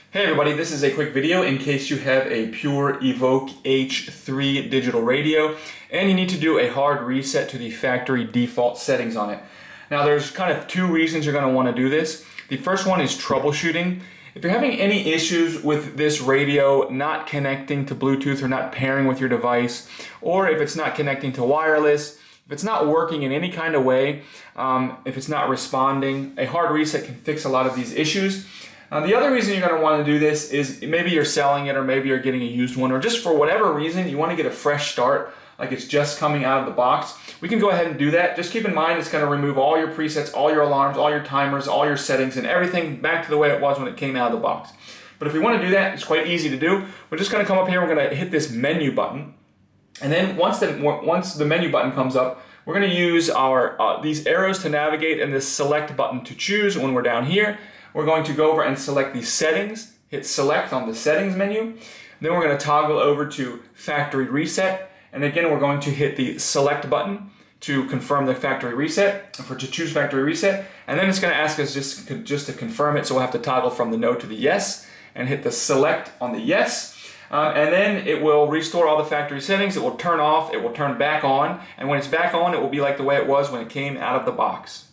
Hey everybody, this is a quick video in case you have a pure Evoke H3 digital radio and you need to do a hard reset to the factory default settings on it. Now there's kind of two reasons you're going to want to do this. The first one is troubleshooting. If you're having any issues with this radio not connecting to Bluetooth or not pairing with your device, or if it's not connecting to wireless, if it's not working in any kind of way, if it's not responding, a hard reset can fix a lot of these issues. The other reason you're going to want to do this is maybe you're selling it, or maybe you're getting a used one, or just for whatever reason you want to get a fresh start, like it's just coming out of the box. We can go ahead and do that. Just keep in mind it's going to remove all your presets, all your alarms, all your timers, all your settings, and everything back to the way it was when it came out of the box. But if we want to do that, it's quite easy to do. We're just going to come up here, we're going to hit this menu button, and then once the menu button comes up, we're going to use our these arrows to navigate and this select button to choose. When we're down here, we're going to go over and select the settings, hit select on the settings menu. Then we're going to toggle over to factory reset. And again, we're going to hit the select button to confirm the factory reset, to choose factory reset. And then it's going to ask us just to confirm it. So we'll have to toggle from the no to the yes and hit the select on the yes. And then it will restore all the factory settings. It will turn off, it will turn back on. And when it's back on, it will be like the way it was when it came out of the box.